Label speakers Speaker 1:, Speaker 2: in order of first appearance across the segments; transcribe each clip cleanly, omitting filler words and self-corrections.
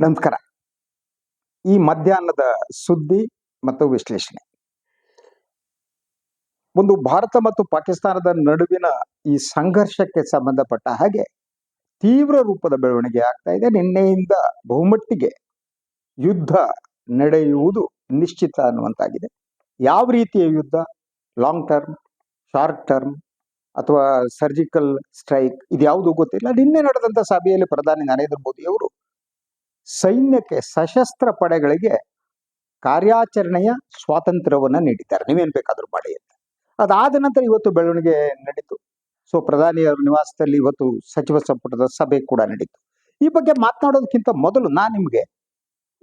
Speaker 1: ನಮಸ್ಕಾರ. ಈ ಮಧ್ಯಾಹ್ನದ ಸುದ್ದಿ ಮತ್ತು ವಿಶ್ಲೇಷಣೆ. ಒಂದು ಭಾರತ ಮತ್ತು ಪಾಕಿಸ್ತಾನದ ನಡುವಿನ ಈ ಸಂಘರ್ಷಕ್ಕೆ ಸಂಬಂಧಪಟ್ಟ ಹಾಗೆ ತೀವ್ರ ರೂಪದ ಬೆಳವಣಿಗೆ ಆಗ್ತಾ ಇದೆ. ನಿನ್ನೆಯಿಂದ ಬಹುಮಟ್ಟಿಗೆ ಯುದ್ಧ ನಡೆಯುವುದು ನಿಶ್ಚಿತ ಅನ್ನುವಂತಾಗಿದೆ. ಯಾವ ರೀತಿಯ ಯುದ್ಧ? ಲಾಂಗ್ ಟರ್ಮ್, ಶಾರ್ಟ್ ಟರ್ಮ್ ಅಥವಾ ಸರ್ಜಿಕಲ್ ಸ್ಟ್ರೈಕ್, ಇದ್ಯಾವುದು ಗೊತ್ತಿಲ್ಲ. ನಿನ್ನೆ ನಡೆದಂತ ಸಭೆಯಲ್ಲಿ ಪ್ರಧಾನಿ ನರೇಂದ್ರ ಮೋದಿ ಅವರು ಸೈನ್ಯಕ್ಕೆ, ಸಶಸ್ತ್ರ ಪಡೆಗಳಿಗೆ ಕಾರ್ಯಾಚರಣೆಯ ಸ್ವಾತಂತ್ರ್ಯವನ್ನ ನೀಡಿದ್ದಾರೆ. ನೀವೇನ್ ಬೇಕಾದ್ರೂ ಮಾಡಿ ಅಂತ. ಅದಾದ ನಂತರ ಇವತ್ತು ಬೆಳವಣಿಗೆ ನಡೀತು. ಸೊ ಪ್ರಧಾನಿಯವರ ನಿವಾಸದಲ್ಲಿ ಇವತ್ತು ಸಚಿವ ಸಂಪುಟದ ಸಭೆ ಕೂಡ ನಡೀತು. ಈ ಬಗ್ಗೆ ಮಾತನಾಡೋದಕ್ಕಿಂತ ಮೊದಲು ನಾನು ನಿಮಗೆ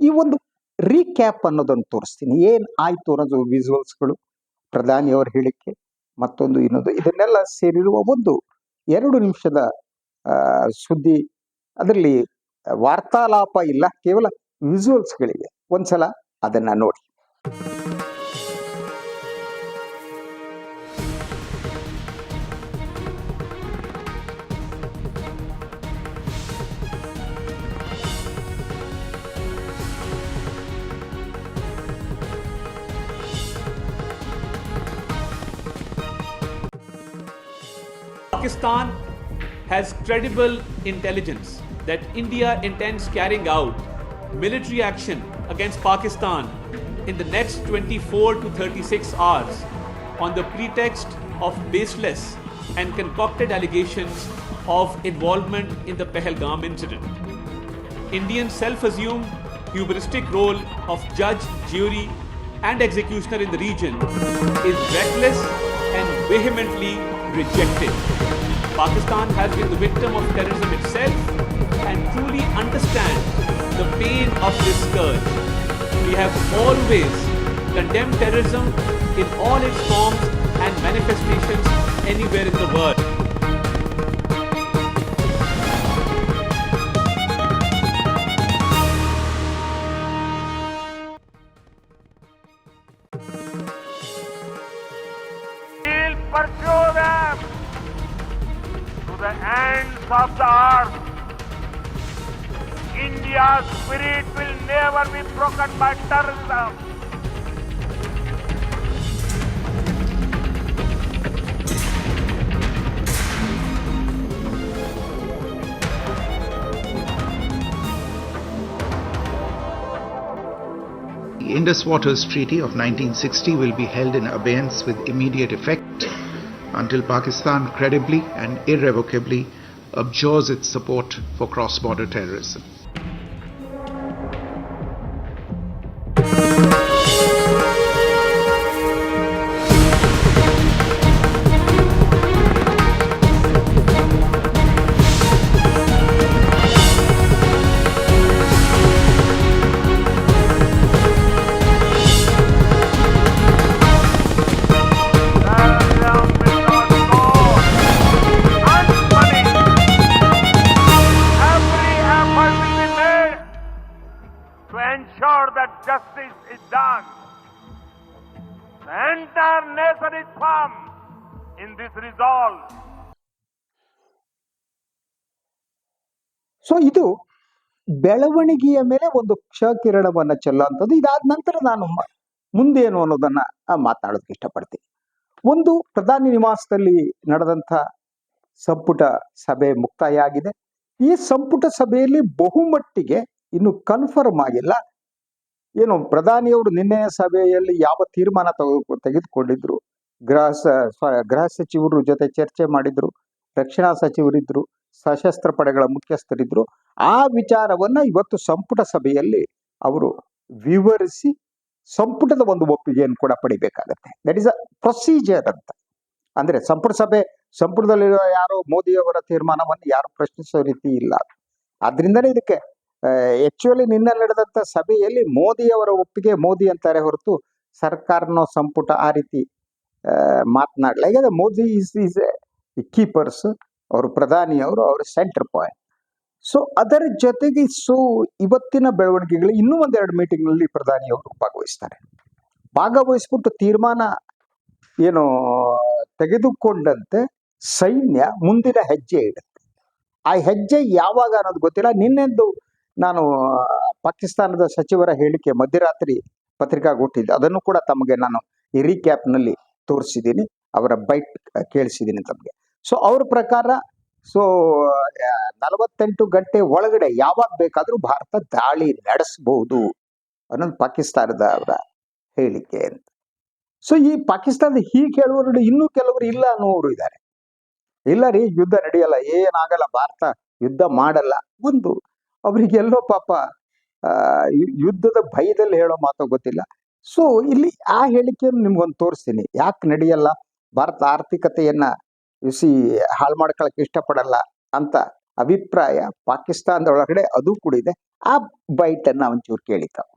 Speaker 1: ಈ ಒಂದು ರೀಕ್ಯಾಪ್ ಅನ್ನೋದನ್ನು ತೋರಿಸ್ತೀನಿ. ಏನ್ ಆಯ್ತು ಅನ್ನೋದು ವಿಜುವಲ್ಸ್ಗಳು, ಪ್ರಧಾನಿಯವರ ಹೇಳಿಕೆ, ಮತ್ತೊಂದು ಇನ್ನೊಂದು, ಇದನ್ನೆಲ್ಲ ಸೇರಿರುವ ಒಂದು 2 ನಿಮಿಷದ ಸುದ್ದಿ. ಅದರಲ್ಲಿ ವಾರ್ತಾಲಾಪ ಇಲ್ಲ, ಕೇವಲ ವಿಜುವಲ್ಸ್ಗಳಿವೆ. ಒಂದ್ಸಲ ಅದನ್ನ ನೋಡಿ.
Speaker 2: Pakistan has credible intelligence that India intends carrying out military action against Pakistan in the next 24 to 36 hours on the pretext of baseless and concocted allegations of involvement in the Pahalgam incident. India's self-assumed hubristic role of judge, jury and executioner in the region is reckless and vehemently rejected. Pakistan has been the victim of terrorism itself and truly understands the pain of this scourge. We have always condemned terrorism in all its forms and manifestations anywhere in the world.
Speaker 3: We'll pursue them to the ends of the earth. India's spirit will never be broken by terrorism.
Speaker 4: The Indus Waters Treaty of 1960 will be held in abeyance with immediate effect until Pakistan credibly and irrevocably abjures its support for cross-border terrorism.
Speaker 3: Terrorism will not go unpunished. Every effort will be made to ensure that justice is done. The entire nation is firm in this resolve.
Speaker 1: So ಇದು ಬೆಳವಣಿಗೆಯ ಮೇಲೆ ಒಂದು ಕ್ಷಕಿರಣವನ್ನ ಚೆಲ್ಲುವಂಥದ್ದು. ಇದಾದ ನಂತರ ನಾನು ಮುಂದೇನು ಅನ್ನೋದನ್ನ ಮಾತನಾಡೋದಕ್ಕೆ ಇಷ್ಟಪಡ್ತೀನಿ. ಒಂದು, ಪ್ರಧಾನಿ ನಿವಾಸದಲ್ಲಿ ನಡೆದಂಥ ಸಂಪುಟ ಸಭೆ ಮುಕ್ತಾಯ ಆಗಿದೆ. ಈ ಸಂಪುಟ ಸಭೆಯಲ್ಲಿ ಬಹುಮಟ್ಟಿಗೆ ಇನ್ನು ಕನ್ಫರ್ಮ್ ಆಗಿಲ್ಲ. ಏನು ಪ್ರಧಾನಿಯವರು ನಿನ್ನೆಯ ಸಭೆಯಲ್ಲಿ ಯಾವ ತೀರ್ಮಾನ ತೆಗೆದುಕೊಂಡಿದ್ರು, ಗೃಹ ಸಚಿವರು ಜೊತೆ ಚರ್ಚೆ ಮಾಡಿದ್ರು, ರಕ್ಷಣಾ ಸಚಿವರಿದ್ರು, ಸಶಸ್ತ್ರ ಪಡೆಗಳ ಮುಖ್ಯಸ್ಥರಿದ್ರು. ಆ ವಿಚಾರವನ್ನ ಇವತ್ತು ಸಂಪುಟ ಸಭೆಯಲ್ಲಿ ಅವರು ವಿವರಿಸಿ ಸಂಪುಟದ ಒಂದು ಒಪ್ಪಿಗೆಯನ್ನು ಕೂಡ ಪಡಿಬೇಕಾಗತ್ತೆ. ದಟ್ ಇಸ್ ಅ ಪ್ರೊಸೀಜರ್ ಅಂತ. ಅಂದ್ರೆ ಸಂಪುಟದಲ್ಲಿರುವ ಯಾರೋ ಮೋದಿಯವರ ತೀರ್ಮಾನವನ್ನು ಯಾರು ಪ್ರಶ್ನಿಸೋ ರೀತಿ ಇಲ್ಲ. ಆದ್ರಿಂದನೇ ಇದಕ್ಕೆ ಆಕ್ಚುಲಿ ನಿನ್ನೆ ನಡೆದಂತ ಸಭೆಯಲ್ಲಿ ಮೋದಿಯವರ ಒಪ್ಪಿಗೆ ಮೋದಿ ಅಂತಾರೆ ಹೊರತು ಸರ್ಕಾರನೋ ಸಂಪುಟ ಆ ರೀತಿ ಮಾತನಾಡಲ್ಲ. ಈಗ Modi is A key person, ಅವರು ಪ್ರಧಾನಿಯವರು, ಅವರ ಸೆಂಟರ್ ಪಾಯಿಂಟ್. ಸೊ ಅದರ ಜೊತೆಗೆ ಇವತ್ತಿನ ಬೆಳವಣಿಗೆಗಳು ಇನ್ನೂ 1-2 ಮೀಟಿಂಗ್ ನಲ್ಲಿ ಪ್ರಧಾನಿಯವರು ಭಾಗವಹಿಸ್ಬಿಟ್ಟು ತೀರ್ಮಾನ ಏನು ತೆಗೆದುಕೊಂಡಂತೆ ಸೈನ್ಯ ಮುಂದಿನ ಹೆಜ್ಜೆ ಇಡುತ್ತೆ. ಆ ಹೆಜ್ಜೆ ಯಾವಾಗ ಅನ್ನೋದು ಗೊತ್ತಿಲ್ಲ. ನಿನ್ನೆಂದು ನಾನು ಪಾಕಿಸ್ತಾನದ ಸಚಿವರ ಹೇಳಿಕೆ ಮಧ್ಯರಾತ್ರಿ ಪತ್ರಿಕಾಗೋಷ್ಠಿದ್ದು, ಅದನ್ನು ಕೂಡ ತಮಗೆ ನಾನು ಈ ರೀಕ್ಯಾಪ್ನಲ್ಲಿ ತೋರಿಸಿದ್ದೀನಿ, ಅವರ ಬೈಟ್ ಕೇಳಿಸಿದ್ದೀನಿ ತಮಗೆ. ಸೊ ಅವ್ರ ಪ್ರಕಾರ 48 ಗಂಟೆ ಒಳಗಡೆ ಯಾವಾಗ ಬೇಕಾದರೂ ಭಾರತ ದಾಳಿ ನಡೆಸಬಹುದು ಅನ್ನೋದು ಪಾಕಿಸ್ತಾನದ ಅವರ ಹೇಳಿಕೆ ಅಂತ. ಸೊ ಈ ಪಾಕಿಸ್ತಾನದ ಹೀಗೆ ಹೇಳುವವರು ಇನ್ನೂ ಕೆಲವರು ಇಲ್ಲ ಅನ್ನುವರು ಇದ್ದಾರೆ. ಇಲ್ಲ ರೀ, ಯುದ್ಧ ನಡೆಯಲ್ಲ, ಏನಾಗಲ್ಲ, ಭಾರತ ಯುದ್ಧ ಮಾಡಲ್ಲ. ಒಂದು ಅವರಿಗೆಲ್ಲೋ ಪಾಪ ಯುದ್ಧದ ಭಯದಲ್ಲಿ ಹೇಳೋ ಮಾತೋ ಗೊತ್ತಿಲ್ಲ. ಸೊ ಇಲ್ಲಿ ಆ ಹೇಳಿಕೆಯನ್ನು ನಿಮ್ಗೊಂದು ತೋರಿಸ್ತೀನಿ. ಯಾಕೆ ನಡೆಯಲ್ಲ, ಭಾರತ ಆರ್ಥಿಕತೆಯನ್ನ ಹಾಳು ಮಾಡ್ಕೊಳಕ್ಕೆ ಇಷ್ಟಪಡಲ್ಲ ಅಂತ ಅಭಿಪ್ರಾಯ ಪಾಕಿಸ್ತಾನದ ಒಳಗಡೆ ಅದು ಕೂಡ ಇದೆ. ಆ ಬೈಟ್ ಅನ್ನ ಒಂಚೂರು ಕೇಳಿತಾವ.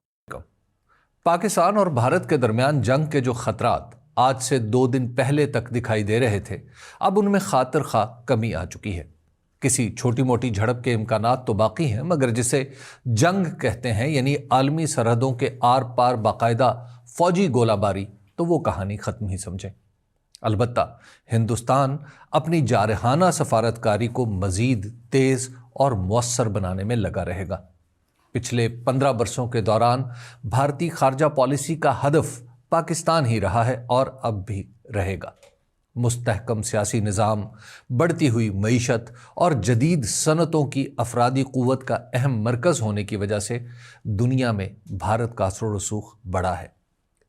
Speaker 5: पाकिस्तान और भारत के दरमियान जंग के जो खतरात आज से 2 दिन पहले तक दिखाई दे रहे थे, अब उनमें खातिर खा कमी आ चुकी है। किसी छोटी मोटी झड़प के इम्कानात तो बाकी हैं, मगर जिसे जंग कहते हैं, यानी आलमी सरहदों के आर पार बाकायदा फौजी गोलाबारी, तो वो कहानी ख़त्म ही समझे। अलबत्ता हिंदुस्तान अपनी जारहाना सफारतकारी को मज़ीद तेज़ और मौसर बनाने में लगा रहेगा। पिछले 15 वर्षों के दौरान भारतीय खारजा पॉलिसी का हदफ पाकिस्तान ही रहा है और अब भी रहेगा। मुस्तहकम सियासी निज़ाम, बढ़ती हुई मईशत और जदीद सनतों की अफरादी क़ुव्वत का अहम मरकज़ होने की वजह से दुनिया में भारत का असर रसूख बढ़ा है।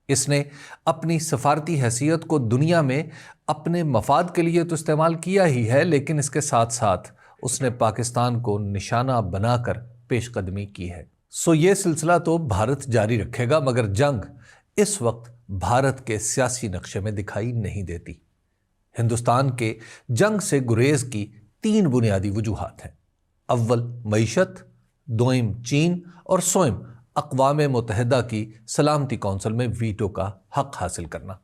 Speaker 5: इसने अपनी सफारती हैसियत को दुनिया में अपने मफाद के लिए तो इस्तेमाल किया ही है, लेकिन इसके साथ साथ उसने पाकिस्तान को निशाना बनाकर पेशकदमी की है। सो ये सिलसिला तो भारत जारी रखेगा, मगर जंग इस वक्त भारत के सियासी नक्शे में दिखाई नहीं देती। हिंदुस्तान के जंग से गुरेज की 3 बुनियादी वजूहात हैं। अव्वल मईशत, दोइम चीन और सोइम अक़वाम मुत्तहिदा की सलामती कौंसिल में वीटो का हक हासिल करना।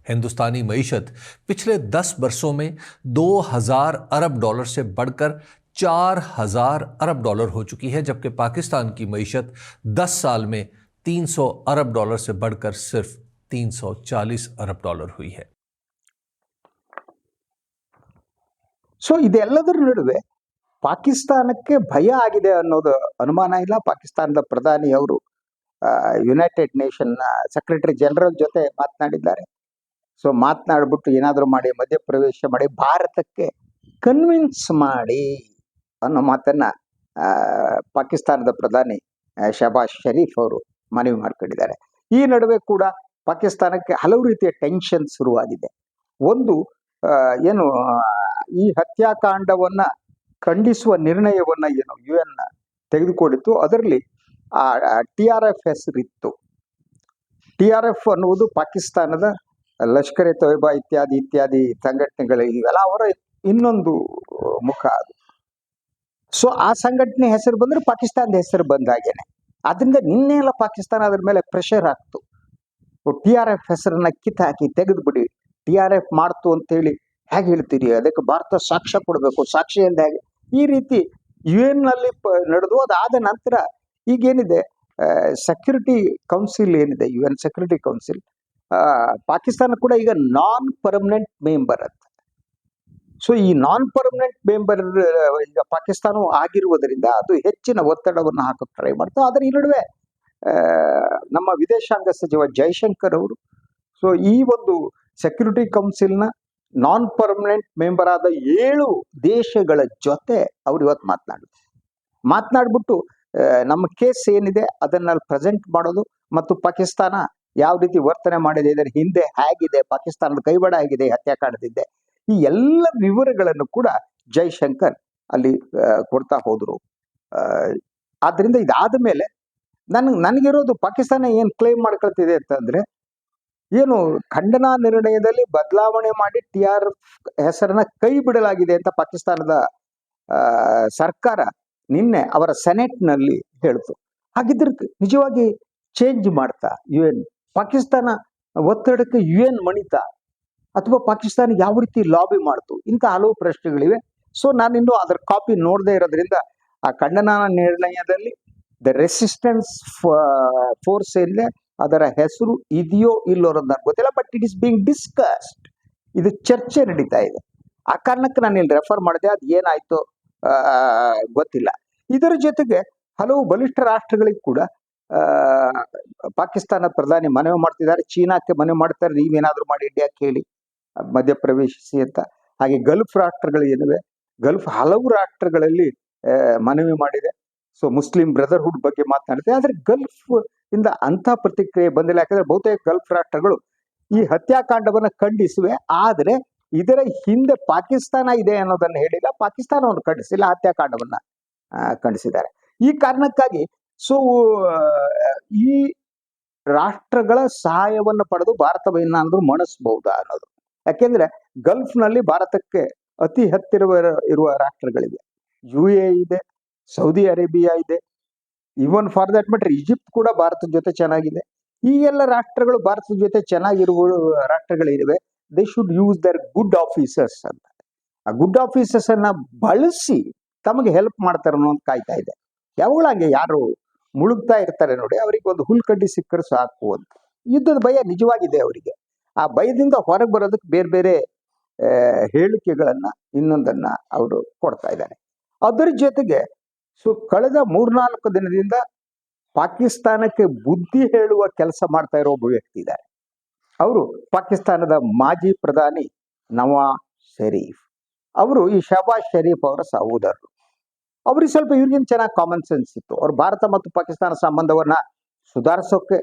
Speaker 5: हिंदुस्तानी मईशत पिछले 10 वर्षों में 2000 अरब डॉलर से बढ़कर 4000 अरब डॉलर हो चुकी है, जबकि पाकिस्तान की मईशत 10 साल में 300 अरब डॉलर से बढ़कर सिर्फ 340 अरब डॉलर हुई है।
Speaker 1: ಸೊ ಇದೆಲ್ಲದರ ನಡುವೆ ಪಾಕಿಸ್ತಾನಕ್ಕೆ ಭಯ ಆಗಿದೆ ಅನ್ನೋದು ಅನುಮಾನ ಇಲ್ಲ. ಪಾಕಿಸ್ತಾನದ ಪ್ರಧಾನಿ ಅವರು ಯುನೈಟೆಡ್ ನೇಷನ್ ಸೆಕ್ರೆಟರಿ ಜನರಲ್ ಜೊತೆ ಮಾತನಾಡಿದ್ದಾರೆ. ಸೊ ಮಾತನಾಡ್ಬಿಟ್ಟು ಏನಾದರೂ ಮಾಡಿ ಮಧ್ಯಪ್ರವೇಶ ಮಾಡಿ ಭಾರತಕ್ಕೆ ಕನ್ವಿನ್ಸ್ ಮಾಡಿ ಅನ್ನೋ ಮಾತನ್ನ ಪಾಕಿಸ್ತಾನದ ಪ್ರಧಾನಿ ಶಹಬಾಜ್ ಶರೀಫ್ ಅವರು ಮನವಿ ಮಾಡ್ಕೊಂಡಿದ್ದಾರೆ. ಈ ನಡುವೆ ಕೂಡ ಪಾಕಿಸ್ತಾನಕ್ಕೆ ಹಲವು ರೀತಿಯ ಟೆನ್ಷನ್ ಶುರುವಾಗಿದೆ. ಒಂದು ಏನು ಈ ಹತ್ಯಾಕಾಂಡವನ್ನ ಖಂಡಿಸುವ ನಿರ್ಣಯವನ್ನ ಏನು UN ತೆಗೆದುಕೊಂಡಿತ್ತು, ಅದರಲ್ಲಿ TRF ಹೆಸರಿತ್ತು. TRF ಅನ್ನುವುದು ಪಾಕಿಸ್ತಾನದ ಲಷ್ಕರ್ ಎ ತೊಯ್ಬಾ ಇತ್ಯಾದಿ ಸಂಘಟನೆಗಳು ಇವೆಲ್ಲ ಅವರ ಇನ್ನೊಂದು ಮುಖ ಅದು. ಸೊ ಆ ಸಂಘಟನೆ ಹೆಸರು ಬಂದ್ರೆ ಪಾಕಿಸ್ತಾನದ ಹೆಸರು ಬಂದಾಗೇನೆ. ಅದರಿಂದ ನಿನ್ನೆ ಎಲ್ಲ ಪಾಕಿಸ್ತಾನ ಅದ್ರ ಮೇಲೆ ಪ್ರೆಷರ್ ಹಾಕ್ತು. TRF ಹೆಸರನ್ನ ಕಿತ್ತಾಕಿ ತೆಗೆದುಬಿಡಿ, TRF ಮಾಡ್ತು ಅಂತೇಳಿ ಹೇಗೆ ಹೇಳ್ತೀರಿ, ಅದಕ್ಕೆ ಭಾರತ ಸಾಕ್ಷ್ಯ ಕೊಡಬೇಕು, ಸಾಕ್ಷಿಯಿಂದ ಹೇಗೆ, ಈ ರೀತಿ UN ನಲ್ಲಿ ನಡೆದು ಅದಾದ ನಂತರ ಈಗೇನಿದೆ ಸೆಕ್ಯೂರಿಟಿ ಕೌನ್ಸಿಲ್ ಏನಿದೆ, UN ಸೆಕ್ಯೂರಿಟಿ ಕೌನ್ಸಿಲ್, ಪಾಕಿಸ್ತಾನ ಕೂಡ ಈಗ ನಾನ್ ಪರ್ಮನೆಂಟ್ ಮೆಂಬರ್ ಅಂತ. ಸೊ ಈ ನಾನ್ ಪರ್ಮನೆಂಟ್ ಮೆಂಬರ್ ಈಗ ಪಾಕಿಸ್ತಾನವು ಆಗಿರುವುದರಿಂದ ಅದು ಹೆಚ್ಚಿನ ಒತ್ತಡವನ್ನು ಹಾಕಕ್ಕೆ ಟ್ರೈ ಮಾಡ್ತಾರೆ. ಆದರೆ ಈ ನಡುವೆ ನಮ್ಮ ವಿದೇಶಾಂಗ ಸಚಿವ ಜೈಶಂಕರ್ ಅವರು ಸೊ ಈ ಒಂದು ಸೆಕ್ಯೂರಿಟಿ ಕೌನ್ಸಿಲ್ನ ನಾನ್ ಪರ್ಮನೆಂಟ್ ಮೆಂಬರ್ ಆದ 7 ದೇಶಗಳ ಜೊತೆ ಅವ್ರು ಇವತ್ತು ಮಾತನಾಡ್ಬಿಟ್ಟು ನಮ್ಮ ಕೇಸ್ ಏನಿದೆ ಅದನ್ನ ಪ್ರೆಸೆಂಟ್ ಮಾಡೋದು ಮತ್ತು ಪಾಕಿಸ್ತಾನ ಯಾವ ರೀತಿ ವರ್ತನೆ ಮಾಡಿದೆ, ಇದರ ಹಿಂದೆ ಹೇಗಿದೆ, ಪಾಕಿಸ್ತಾನದ ಕೈವಾಡ ಆಗಿದೆ ಹತ್ಯಾಕಾಂಡದಿದೆ, ಈ ಎಲ್ಲ ವಿವರಗಳನ್ನು ಕೂಡ ಜೈಶಂಕರ್ ಅಲ್ಲಿ ಕೊಡ್ತಾ ಹೋದ್ರು. ಆದ್ರಿಂದ ಇದಾದ ಮೇಲೆ ನನಗಿರೋದು ಪಾಕಿಸ್ತಾನ ಏನ್ ಕ್ಲೇಮ್ ಮಾಡ್ಕೊಳ್ತಿದೆ ಅಂತಂದ್ರೆ, ಏನು ಖಂಡನಾ ನಿರ್ಣಯದಲ್ಲಿ ಬದಲಾವಣೆ ಮಾಡಿ TRF ಹೆಸರನ್ನ ಕೈ ಬಿಡಲಾಗಿದೆ ಅಂತ ಪಾಕಿಸ್ತಾನದ ಸರ್ಕಾರ ನಿನ್ನೆ ಅವರ ಸೆನೆಟ್ ನಲ್ಲಿ ಹೇಳ್ತು. ಹಾಗಿದ್ರೆ ನಿಜವಾಗಿ ಚೇಂಜ್ ಮಾಡ್ತಾ UN, ಪಾಕಿಸ್ತಾನ ಒತ್ತಡಕ್ಕೆ UN ಮಣಿತಾ ಅಥವಾ ಪಾಕಿಸ್ತಾನ ಯಾವ ರೀತಿ ಲಾಬಿ ಮಾಡ್ತು, ಇಂಥ ಹಲವು ಪ್ರಶ್ನೆಗಳಿವೆ. ಸೊ ನಾನಿನ್ನು ಅದರ ಕಾಪಿ ನೋಡದೇ ಇರೋದ್ರಿಂದ ಆ ಖಂಡನಾ ನಿರ್ಣಯದಲ್ಲಿ ದ ರೆಸಿಸ್ಟೆನ್ಸ್ ಫೋರ್ಸ್ ಏನಿದೆ ಅದರ ಹೆಸರು ಇದೆಯೋ ಇಲ್ಲೋ ಅನ್ನೋದು ನನಗೆ ಗೊತ್ತಿಲ್ಲ. But it is being discussed, ಇದು ಚರ್ಚೆ ನಡೀತಾ ಇದೆ. ಆ ಕಾರಣಕ್ಕೆ ನಾನು ಇಲ್ಲಿ ರೆಫರ್ ಮಾಡಿದೆ. ಅದು ಏನಾಯ್ತು ಗೊತ್ತಿಲ್ಲ. ಇದರ ಜೊತೆಗೆ ಹಲವು ಬಲಿಷ್ಠ ರಾಷ್ಟ್ರಗಳಿಗೆ ಕೂಡ ಆ, ಪಾಕಿಸ್ತಾನದ ಪ್ರಧಾನಿ ಮನವಿ ಮಾಡ್ತಿದ್ದಾರೆ, ಚೀನಾಕ್ಕೆ ಮನವಿ ಮಾಡ್ತಾರೆ, ನೀವೇನಾದ್ರೂ ಮಾಡಿ ಇಂಡಿಯಾಕ್ಕೆ ಹೇಳಿ ಮಧ್ಯಪ್ರವೇಶಿಸಿ ಅಂತ. ಹಾಗೆ ಗಲ್ಫ್ ರಾಷ್ಟ್ರಗಳು ಏನಿವೆ, ಗಲ್ಫ್ ಹಲವು ರಾಷ್ಟ್ರಗಳಲ್ಲಿ ಮನವಿ ಮಾಡಿದೆ. ಸೊ ಮುಸ್ಲಿಂ ಬ್ರದರ್ಹುಡ್ ಬಗ್ಗೆ ಮಾತನಾಡಿದೆ. ಆದ್ರೆ ಗಲ್ಫ್ ಇಂದ ಅಂತ ಪ್ರತಿಕ್ರಿಯೆ ಬಂದಿಲ್ಲ. ಯಾಕಂದ್ರೆ ಬಹುತೇಕ ಗಲ್ಫ್ ರಾಷ್ಟ್ರಗಳು ಈ ಹತ್ಯಾಕಾಂಡವನ್ನ ಖಂಡಿಸಿವೆ, ಆದ್ರೆ ಇದರ ಹಿಂದೆ ಪಾಕಿಸ್ತಾನ ಇದೆ ಅನ್ನೋದನ್ನ ಹೇಳಿಲ್ಲ, ಪಾಕಿಸ್ತಾನವನ್ನು ಖಂಡಿಸಿಲ್ಲ, ಹತ್ಯಾಕಾಂಡವನ್ನ ಖಂಡಿಸಿದ್ದಾರೆ. ಈ ಕಾರಣಕ್ಕಾಗಿ ಸೊ ಈ ರಾಷ್ಟ್ರಗಳ ಸಹಾಯವನ್ನು ಪಡೆದು ಭಾರತವೇನಾದ್ರೂ ಮಣಿಸಬಹುದಾ ಅನ್ನೋದು. ಯಾಕೆಂದ್ರೆ ಗಲ್ಫ್ನಲ್ಲಿ ಭಾರತಕ್ಕೆ ಅತಿ ಹತ್ತಿರ ಇರುವ ರಾಷ್ಟ್ರಗಳಿವೆ. UAE ಇದೆ, ಸೌದಿ ಅರೇಬಿಯಾ ಇದೆ, ಇವನ್ ಫಾರ್ ದಟ್ ಮ್ಯಾಟರ್ ಈಜಿಪ್ಟ್ ಕೂಡ ಭಾರತದ ಜೊತೆ ಚೆನ್ನಾಗಿದೆ. ಈ ಎಲ್ಲ ರಾಷ್ಟ್ರಗಳು ಭಾರತದ ಜೊತೆ ಚೆನ್ನಾಗಿರುವ ರಾಷ್ಟ್ರಗಳಿವೆ. They should use their good officers ಅಂತ. ಆ ಗುಡ್ ಆಫೀಸರ್ಸ್ ಅನ್ನ ಬಳಸಿ ತಮಗೆ ಹೆಲ್ಪ್ ಮಾಡ್ತಾರೆ ಅನ್ನೋದು ಕಾಯ್ತಾ ಇದೆ. ಯಾವಾಗಲೂ ಹಂಗೆ ಯಾರು ಮುಳುಗ್ತಾ ಇರ್ತಾರೆ ನೋಡಿ, ಅವರಿಗೆ ಒಂದು ಹುಲ್ಕಡ್ಡಿ ಸಿಕ್ಕರೆ ಸಾಕು ಅಂತ. ಯುದ್ಧದ ಭಯ ನಿಜವಾಗಿದೆ ಅವರಿಗೆ. ಆ ಭಯದಿಂದ ಹೊರಗೆ ಬರೋದಕ್ಕೆ ಬೇರೆ ಬೇರೆ ಹೇಳಿಕೆಗಳನ್ನ ಇನ್ನೊಂದನ್ನ ಅವರು ಕೊಡ್ತಾ ಇದ್ದಾರೆ. ಅದರ ಜೊತೆಗೆ ಕಳೆದ 3-4 ದಿನದಿಂದ ಪಾಕಿಸ್ತಾನಕ್ಕೆ ಬುದ್ಧಿ ಹೇಳುವ ಕೆಲಸ ಮಾಡ್ತಾ ಇರೋ ಒಬ್ಬ ವ್ಯಕ್ತಿ ಇದ್ದಾರೆ. ಅವರು ಪಾಕಿಸ್ತಾನದ ಮಾಜಿ ಪ್ರಧಾನಿ ನವಾಜ್ ಶರೀಫ್. ಅವರು ಈ ಶಹಬಾಜ್ ಶರೀಫ್ ಅವರ ಸಹೋದರರು. ಅವ್ರಿಗೆ ಸ್ವಲ್ಪ ಇವ್ರಿಗಿಂತ ಚೆನ್ನಾಗಿ ಕಾಮನ್ ಸೆನ್ಸ್ ಇತ್ತು. ಅವ್ರು ಭಾರತ ಮತ್ತು ಪಾಕಿಸ್ತಾನ ಸಂಬಂಧವನ್ನ ಸುಧಾರಿಸೋಕೆ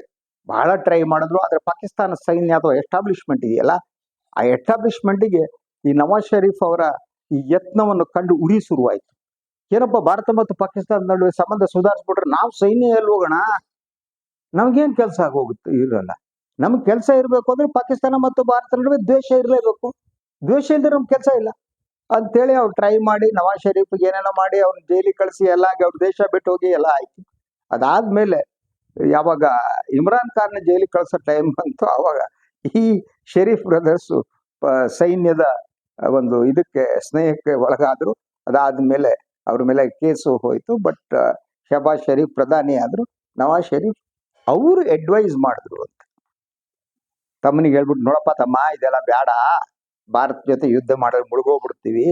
Speaker 1: ಬಹಳ ಟ್ರೈ ಮಾಡಿದ್ರು. ಆದ್ರೆ ಪಾಕಿಸ್ತಾನ ಸೈನ್ಯ ಅಥವಾ ಎಸ್ಟಾಬ್ಲಿಷ್ಮೆಂಟ್ ಇದೆಯಲ್ಲ, ಆ ಎಸ್ಟಾಬ್ಲಿಷ್ಮೆಂಟ್ಗೆ ಈ ನವಾಜ್ ಶರೀಫ್ ಅವರ ಈ ಯತ್ನವನ್ನು ಕಂಡು ಉರಿ ಶುರುವಾಯಿತು. ಏನಪ್ಪ, ಭಾರತ ಮತ್ತು ಪಾಕಿಸ್ತಾನದ ನಡುವೆ ಸಂಬಂಧ ಸುಧಾರಿಸ್ಬಿಟ್ರೆ ನಾವು ಸೈನ್ಯ ಎಲ್ಲಿ ಹೋಗೋಣ, ನಮ್ಗೇನ್ ಕೆಲಸ ಆಗೋಗುತ್ತೆ? ಇರಲ್ಲ. ನಮ್ಗೆ ಕೆಲಸ ಇರಬೇಕು ಅಂದ್ರೆ ಪಾಕಿಸ್ತಾನ ಮತ್ತು ಭಾರತ ನಡುವೆ ದ್ವೇಷ ಇರಲೇಬೇಕು. ದ್ವೇಷ ಇಲ್ಲದೆ ನಮ್ಗೆ ಕೆಲಸ ಇಲ್ಲ ಅಂತೇಳಿ ಅವ್ರು ಟ್ರೈ ಮಾಡಿ ನವಾಜ್ ಶರೀಫ್ಗೆ ಏನೇನೋ ಮಾಡಿ ಅವ್ರನ್ನ ಜೈಲಿಗೆ ಕಳಿಸಿ ಎಲ್ಲ ಅವ್ರ ದೇಶ ಬಿಟ್ಟು ಹೋಗಿ ಎಲ್ಲ ಆಯ್ತು. ಅದಾದ್ಮೇಲೆ ಯಾವಾಗ ಇಮ್ರಾನ್ ಖಾನ್ ಜೈಲಿಗೆ ಕಳಿಸೋ ಟೈಮ್ ಬಂತು, ಅವಾಗ ಈ ಶರೀಫ್ ಬ್ರದರ್ಸ್ ಸೈನ್ಯದ ಒಂದು ಇದಕ್ಕೆ ಸ್ನೇಹಕ್ಕೆ ಒಳಗಾದ್ರು. ಅದಾದ್ಮೇಲೆ ಅವ್ರ ಮೇಲೆ ಕೇಸು ಹೋಯ್ತು. ಬಟ್ ಶಹಬಾಜ್ ಶರೀಫ್ ಪ್ರಧಾನಿ ಆದ್ರು. ನವಾಜ್ ಶರೀಫ್ ಅವರು ಅಡ್ವೈಸ್ ಮಾಡಿದ್ರು ಅಂತ ತಮ್ಮನಿಗೆ ಹೇಳ್ಬಿಟ್ಟು, ನೋಡಪ್ಪ ತಮ್ಮ, ಇದೆಲ್ಲ ಬೇಡ, ಭಾರತ ಜೊತೆ ಯುದ್ಧ ಮಾಡೋದು ಮುಳುಗೋಗ್ಬಿಡ್ತೀವಿ,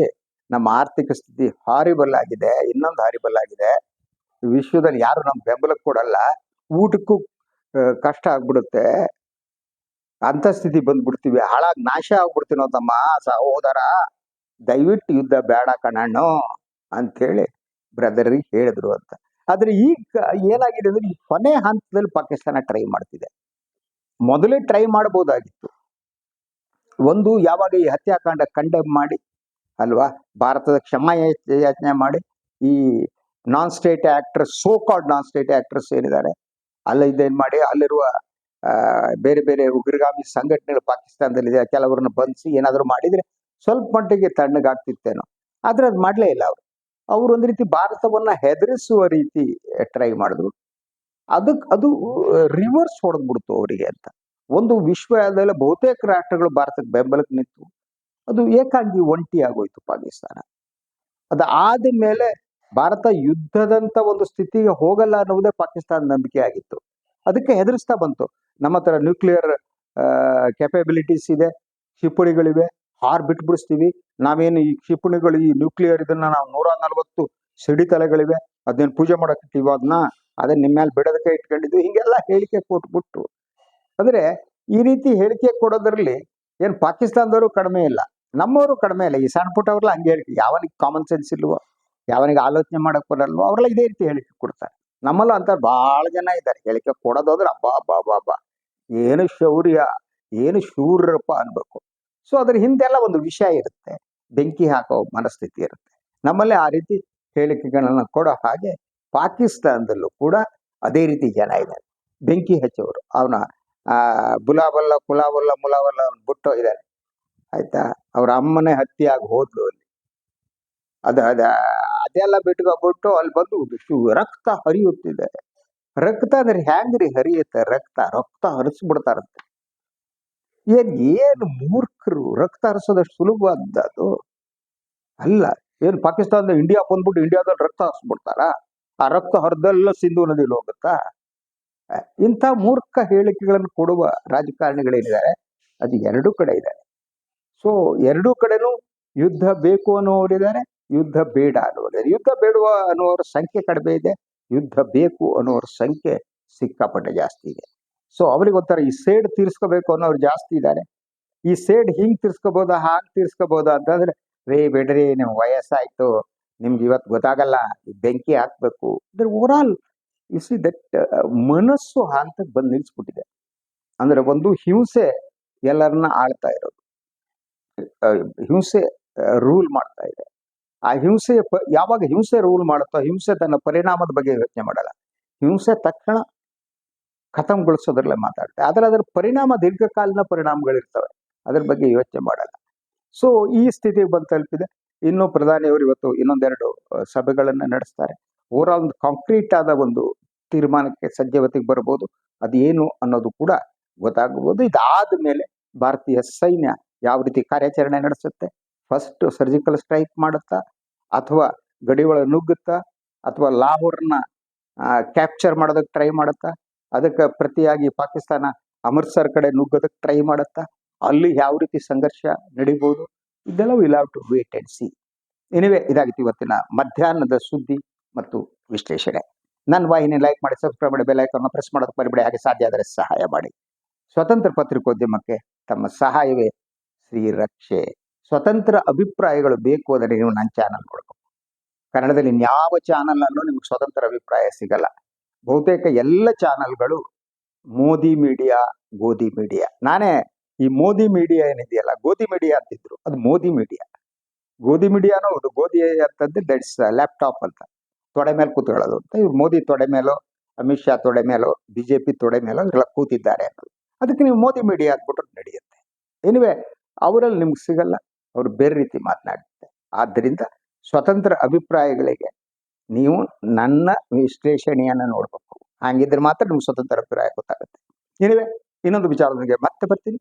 Speaker 1: ನಮ್ಮ ಆರ್ಥಿಕ ಸ್ಥಿತಿ ಹಾರಿಬಲ್ ಆಗಿದೆ, ಇನ್ನೊಂದು ಹಾರಿಬಲ್ ಆಗಿದೆ, ವಿಶ್ವದಲ್ಲಿ ಯಾರು ನಮ್ ಬೆಂಬಲಕ್ಕೆ ಕೊಡಲ್ಲ, ಊಟಕ್ಕೂ ಕಷ್ಟ ಆಗ್ಬಿಡುತ್ತೆ, ಅಂತ ಸ್ಥಿತಿ ಬಂದ್ಬಿಡ್ತೀವಿ, ಹಾಳಾಗಿ ನಾಶ ಆಗ್ಬಿಡ್ತೀನೋ ತಮ್ಮ ಸಹೋದರ, ದಯವಿಟ್ಟು ಯುದ್ಧ ಬೇಡ ಕಣಣ್ಣು ಅಂತೇಳಿ ಬ್ರದರಿಗೆ ಹೇಳಿದ್ರು ಅಂತ. ಆದ್ರೆ ಈಗ ಏನಾಗಿದೆ ಅಂದ್ರೆ ಈ ಕೊನೆ ಹಂತದಲ್ಲಿ ಪಾಕಿಸ್ತಾನ ಟ್ರೈ ಮಾಡ್ತಿದೆ. ಮೊದಲೇ ಟ್ರೈ ಮಾಡಬಹುದಾಗಿತ್ತು. ಒಂದು, ಯಾವಾಗ ಈ ಹತ್ಯಾಕಾಂಡ ಕಂಡೆಮ್ ಮಾಡಿ ಅಲ್ವಾ, ಭಾರತದ ಕ್ಷಮಾ ಯಾಚನೆ ಮಾಡಿ ಈ ನಾನ್ ಸ್ಟೇಟ್ ಆಕ್ಟರ್ಸ್, ಸೋ ಕಾಲ್ಡ್ ನಾನ್ ಸ್ಟೇಟ್ ಆಕ್ಟರ್ಸ್ ಏನಿದ್ದಾರೆ ಅಲ್ಲ ಇದೇನ್ ಮಾಡಿ ಅಲ್ಲಿರುವ ಬೇರೆ ಬೇರೆ ಉಗ್ರಗಾಮಿ ಸಂಘಟನೆಗಳು ಪಾಕಿಸ್ತಾನದಲ್ಲಿದೆ, ಕೆಲವರನ್ನ ಬಂಧಿಸಿ ಏನಾದ್ರು ಮಾಡಿದ್ರೆ ಸ್ವಲ್ಪ ಮಟ್ಟಿಗೆ ತಣ್ಣಗಾಗ್ತಿತ್ತೇನೋ. ಆದ್ರೆ ಅದು ಮಾಡ್ಲೇ ಇಲ್ಲ. ಅವ್ರು ಒಂದು ರೀತಿ ಭಾರತವನ್ನ ಹೆದರಿಸುವ ರೀತಿ ಟ್ರೈ ಮಾಡಿದ್ರು. ಅದು ರಿವರ್ಸ್ ಹೊಡೆದ್ಬಿಡ್ತು ಅವರಿಗೆ ಅಂತ. ಒಂದು ವಿಶ್ವದಲ್ಲಿ ಬಹುತೇಕ ರಾಷ್ಟ್ರಗಳು ಭಾರತಕ್ಕೆ ಬೆಂಬಲಕ್ಕೆ ನಿಂತು ಅದು ಏಕಾಂಗಿ ಒಂಟಿ ಆಗೋಯ್ತು ಪಾಕಿಸ್ತಾನ. ಅದಾದ ಮೇಲೆ ಭಾರತ ಯುದ್ಧದಂತ ಒಂದು ಸ್ಥಿತಿಗೆ ಹೋಗಲ್ಲ ಅನ್ನೋದೇ ಪಾಕಿಸ್ತಾನ ನಂಬಿಕೆ ಆಗಿತ್ತು. ಅದಕ್ಕೆ ಹೆದರಿಸ್ತಾ ಬಂತು, ನಮ್ಮ ಹತ್ರ ನ್ಯೂಕ್ಲಿಯರ್ ಕೆಪಬಿಲಿಟೀಸ್ ಇದೆ, ಕ್ಷಿಪಣಿಗಳಿವೆ, ಬಿಟ್ಬಿಡಿಸ್ತೀವಿ, ನಾವೇನು ಈ ಕ್ಷಿಪಣಿಗಳು ಈ ನ್ಯೂಕ್ಲಿಯರ್ ಇದನ್ನ ನಾವು 140 ಸಿಡಿತಲೆಗಳಿವೆ, ಅದನ್ನ ಪೂಜೆ ಮಾಡಕ್ಕಿಟ್ಟಿವ, ಅದನ್ನ ನಿಮ್ಮ ಮೇಲೆ ಬಿಡೋದಕ್ಕೆ ಇಟ್ಕೊಂಡಿದ್ವಿ, ಹಿಂಗೆಲ್ಲ ಹೇಳಿಕೆ ಕೊಟ್ಬಿಟ್ಟು. ಅಂದ್ರೆ ಈ ರೀತಿ ಹೇಳಿಕೆ ಕೊಡೋದ್ರಲ್ಲಿ ಏನ್ ಪಾಕಿಸ್ತಾನದವರು ಕಡಿಮೆ ಇಲ್ಲ, ನಮ್ಮವರು ಕಡಿಮೆ ಇಲ್ಲ. ಈ ಸಣ್ಣ ಪುಟ್ಟವ್ರಲ್ಲ ಹಂಗೆ ಹೇಳಿಕೆ, ಯಾವನಿಗೆ ಕಾಮನ್ ಸೆನ್ಸ್ ಇಲ್ವೋ, ಯಾವನಿಗೆ ಆಲೋಚನೆ ಮಾಡಕ್ ಬರಲ್ವೋ ಅವರೆಲ್ಲ ಇದೇ ರೀತಿ ಹೇಳಿಕೆ ಕೊಡ್ತಾರೆ. ನಮ್ಮಲ್ಲೂ ಅಂತ ಬಹಳ ಜನ ಇದ್ದಾರೆ, ಹೇಳಿಕೆ ಕೊಡೋದಾದ್ರೆ ಅಬ್ಬಾ ಏನು ಶೌರ್ಯ, ಏನು ಶೂರಪ್ಪ ಅನ್ಬೇಕು. ಸೊ ಅದ್ರ ಹಿಂದೆಲ್ಲ ಒಂದು ವಿಷಯ ಇರುತ್ತೆ, ಬೆಂಕಿ ಹಾಕೋ ಮನಸ್ಥಿತಿ ಇರುತ್ತೆ. ನಮ್ಮಲ್ಲಿ ಆ ರೀತಿ ಹೇಳಿಕೆಗಳನ್ನ ಕೊಡೋ ಹಾಗೆ ಪಾಕಿಸ್ತಾನದಲ್ಲೂ ಕೂಡ ಅದೇ ರೀತಿ ಜನ ಇದ್ದಾರೆ, ಬೆಂಕಿ ಹಚ್ಚೋರು. ಅವನ ಬುಲಾವಲ್ಲ ಕುಲಾವಲ್ಲ ಮುಲಾವಲ್ಲ ಅವ್ನು ಬಿಟ್ಟು ಇದ್ದಾರೆ, ಆಯ್ತಾ. ಅವ್ರ ಅಮ್ಮನೇ ಹತ್ಯೆಯಾಗಿ ಹೋದ್ಲು ಅಲ್ಲಿ. ಅದೆಲ್ಲ ಬಿಟ್ಕೊಬಿಟ್ಟು ಅಲ್ಲಿ ಬಂದು ರಕ್ತ ಹರಿಯುತ್ತಿದೆ. ರಕ್ತ ಅಂದ್ರೆ ಹ್ಯಾಂಗ್ರಿ ಹರಿಯುತ್ತೆ? ರಕ್ತ ಹರಿಸ್ಬಿಡ್ತಾರಂತೆ. ಏನು ಮೂರ್ಖರು, ರಕ್ತ ಹರಿಸೋದಷ್ಟು ಸುಲಭವಾದ ಅದು ಅಲ್ಲ. ಏನು ಪಾಕಿಸ್ತಾನದ ಇಂಡಿಯಾ ಬಂದ್ಬಿಟ್ಟು ಇಂಡಿಯಾದಲ್ಲಿ ರಕ್ತ ಹರಿಸ್ಬಿಡ್ತಾರ? ಆ ರಕ್ತ ಹರಿದೆಲ್ಲ ಸಿಂಧು ನದಿಲಿ ಹೋಗುತ್ತಾ? ಇಂಥ ಮೂರ್ಖ ಹೇಳಿಕೆಗಳನ್ನು ಕೊಡುವ ರಾಜಕಾರಣಿಗಳೇನಿದ್ದಾರೆ ಅದು ಎರಡೂ ಕಡೆ ಇದೆ. ಸೊ ಎರಡೂ ಕಡೆನೂ ಯುದ್ಧ ಬೇಕು ಅನ್ನುವರಿದ್ದಾರೆ, ಯುದ್ಧ ಬೇಡ ಅನ್ನುವರಿದ್ದಾರೆ. ಯುದ್ಧ ಬೇಡುವ ಅನ್ನುವರ ಸಂಖ್ಯೆ ಕಡಿಮೆ ಇದೆ, ಯುದ್ಧ ಬೇಕು ಅನ್ನೋರ ಸಂಖ್ಯೆ ಸಿಕ್ಕಾಪಟ್ಟೆ ಜಾಸ್ತಿ ಇದೆ. ಸೊ ಅವ್ರಿಗೆ ಒಂಥರ ಈ ಸೇಡ್ ತೀರಿಸ್ಕೋಬೇಕು ಅನ್ನೋರು ಜಾಸ್ತಿ ಇದ್ದಾರೆ. ಈ ಸೇಡ್ ಹಿಂಗ್ ತೀರ್ಸ್ಕೋಬೋದಾ ಹಾಗೆ ತೀರ್ಸ್ಕೋಬೋದಾ ಅಂತಂದ್ರೆ, ರೇ ಬಿಡ್ರಿ, ನಿಮ್ಗೆ ವಯಸ್ಸಾಯ್ತು, ನಿಮ್ಗೆ ಇವತ್ತು ಗೊತ್ತಾಗಲ್ಲ, ಬೆಂಕಿ ಹಾಕ್ಬೇಕು. ಅಂದ್ರೆ ಓವರಾಲ್ ಯು ಸಿ ದಟ್ ಮನಸ್ಸು ಹಂತಕ್ಕೆ ಬಂದು ನಿಲ್ಸ್ಬಿಟ್ಟಿದೆ. ಅಂದ್ರೆ ಒಂದು ಹಿಂಸೆ ಎಲ್ಲರನ್ನ ಆಳ್ತಾ ಇರೋದು, ಹಿಂಸೆ ರೂಲ್ ಮಾಡ್ತಾ ಇದೆ. ಆ ಹಿಂಸೆ ಯಾವಾಗ ಹಿಂಸೆ ರೂಲ್ ಮಾಡುತ್ತೋ, ಹಿಂಸೆ ತನ್ನ ಪರಿಣಾಮದ ಬಗ್ಗೆ ಯೋಚನೆ ಮಾಡಲ್ಲ. ಹಿಂಸೆ ತಕ್ಷಣ ಖತಮ್ಗೊಳಿಸೋದ್ರಲ್ಲೇ ಮಾತಾಡುತ್ತೆ. ಆದರೆ ಅದರ ಪರಿಣಾಮ ದೀರ್ಘಕಾಲೀನ ಪರಿಣಾಮಗಳಿರ್ತವೆ, ಅದ್ರ ಬಗ್ಗೆ ಯೋಚನೆ ಮಾಡಲ್ಲ. ಸೊ ಈ ಸ್ಥಿತಿಗೆ ಬಂದು ತಲುಪಿದೆ. ಇನ್ನು ಪ್ರಧಾನಿಯವರು ಇವತ್ತು ಇನ್ನೊಂದೆರಡು ಸಭೆಗಳನ್ನು ನಡೆಸ್ತಾರೆ. ಓವರಾಲ್ ಒಂದು ಕಾಂಕ್ರೀಟ್ ಆದ ಒಂದು ತೀರ್ಮಾನಕ್ಕೆ ಸದ್ಯವತ್ತಿಗೆ ಬರ್ಬೋದು. ಅದೇನು ಅನ್ನೋದು ಕೂಡ ಗೊತ್ತಾಗಬಹುದು. ಇದಾದ ಮೇಲೆ ಭಾರತೀಯ ಸೈನ್ಯ ಯಾವ ರೀತಿ ಕಾರ್ಯಾಚರಣೆ ನಡೆಸುತ್ತೆ, ಫಸ್ಟ್ ಸರ್ಜಿಕಲ್ ಸ್ಟ್ರೈಕ್ ಮಾಡುತ್ತಾ, ಅಥವಾ ಗಡಿ ಒಳಗೆ ನುಗ್ಗುತ್ತಾ, ಅಥವಾ ಲಾಹೋರ್ನ ಕ್ಯಾಪ್ಚರ್ ಮಾಡೋದಕ್ಕೆ ಟ್ರೈ ಮಾಡುತ್ತಾ, ಅದಕ್ಕೆ ಪ್ರತಿಯಾಗಿ ಪಾಕಿಸ್ತಾನ ಅಮೃತ್ಸರ್ ಕಡೆ ನುಗ್ಗೋದಕ್ಕೆ ಟ್ರೈ ಮಾಡುತ್ತಾ, ಅಲ್ಲಿ ಯಾವ ರೀತಿ ಸಂಘರ್ಷ ನಡೀಬಹುದು, ಇದೆಲ್ಲ will have to wait and see. Anyway, ಇದಾಗಿತ್ತು ಇವತ್ತಿನ ಮಧ್ಯಾಹ್ನದ ಸುದ್ದಿ ಮತ್ತು ವಿಶ್ಲೇಷಣೆ. ನನ್ನ ವಾಹಿನಿ ಲೈಕ್ ಮಾಡಿ, ಸಬ್ಸ್ಕ್ರೈಬ್ ಮಾಡಿ, ಬೆಲ್ ಐಕಾನ್ ಪ್ರೆಸ್ ಮಾಡೋದಕ್ಕೆ ಮರಿಬೇಡಿ. ಹಾಗೆ ಸಾಧ್ಯ ಆದರೆ ಸಹಾಯ ಮಾಡಿ. ಸ್ವತಂತ್ರ ಪತ್ರಿಕೋದ್ಯಮಕ್ಕೆ ತಮ್ಮ ಸಹಾಯವೇ ಶ್ರೀರಕ್ಷೆ. ಸ್ವತಂತ್ರ ಅಭಿಪ್ರಾಯಗಳು ಬೇಕು ಅಂದರೆ ನೀವು ನನ್ನ ಚಾನಲ್ ನೋಡ್ಬೇಕು. ಕನ್ನಡದಲ್ಲಿ ಇನ್ಯಾವ ಚಾನಲ್ನಲ್ಲೂ ನಿಮ್ಗೆ ಸ್ವತಂತ್ರ ಅಭಿಪ್ರಾಯ ಸಿಗಲ್ಲ. ಬಹುತೇಕ ಎಲ್ಲ ಚಾನಲ್ಗಳು ಮೋದಿ ಮೀಡಿಯಾ, ಗೋಧಿ ಮೀಡಿಯಾ. ನಾನೇ ಈ ಮೋದಿ ಮೀಡಿಯಾ ಏನಿದೆಯಲ್ಲ, ಗೋಧಿ ಮೀಡಿಯಾ ಅಂತಿದ್ರು, ಅದು ಮೋದಿ ಮೀಡಿಯಾ. ಗೋಧಿ ಮೀಡಿಯಾನೋ ಅದು ಗೋಧಿ ಅಂತಂದ್ರೆ ದಟ್ಸ್ ಲ್ಯಾಪ್ಟಾಪ್ ಅಂತ, ತೊಡೆ ಮೇಲೆ ಕೂತ್ಕೊಳ್ಳೋದು ಅಂತ. ಇವ್ರು ಮೋದಿ ತೊಡೆ ಮೇಲೋ, ಅಮಿತ್ ಶಾ ತೊಡೆ ಮೇಲೋ, ಬಿಜೆಪಿ ತೊಡೆ ಮೇಲೋ ಇವರೆಲ್ಲ ಕೂತಿದ್ದಾರೆ ಅನ್ನೋದು. ಅದಕ್ಕೆ ನೀವು ಮೋದಿ ಮೀಡಿಯಾ ಅಂದ್ಬಿಟ್ರೆ ನಡೆಯುತ್ತೆ. ಎನಿವೆ, ಅವರಲ್ಲಿ ನಿಮ್ಗೆ ಸಿಗಲ್ಲ, ಅವರು ಬೇರೆ ರೀತಿ ಮಾತನಾಡುತ್ತೆ. ಆದ್ದರಿಂದ ಸ್ವತಂತ್ರ ಅಭಿಪ್ರಾಯಗಳಿಗೆ ನೀವು ನನ್ನ ವಿಶ್ಲೇಷಣೆಯನ್ನು ನೋಡಬೇಕು. ಹಾಗಿದ್ರೆ ಮಾತ್ರ ನಿಮ್ಗೆ ಸ್ವತಂತ್ರ ಅಭಿಪ್ರಾಯ ಗೊತ್ತಾಗುತ್ತೆ. ಎನಿವೆ, ಇನ್ನೊಂದು ವಿಚಾರದೊಂದಿಗೆ ಮತ್ತೆ ಬರ್ತೀನಿ.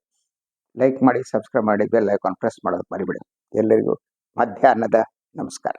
Speaker 1: ಲೈಕ್ ಮಾಡಿ, ಸಬ್ಸ್ಕ್ರೈಬ್ ಮಾಡಿ, ಬೆಲ್ ಐಕಾನ್ ಪ್ರೆಸ್ ಮಾಡೋದು ಮರಿಬೇಡಿ. ಎಲ್ಲರಿಗೂ ಮಧ್ಯಾಹ್ನದ ನಮಸ್ಕಾರ.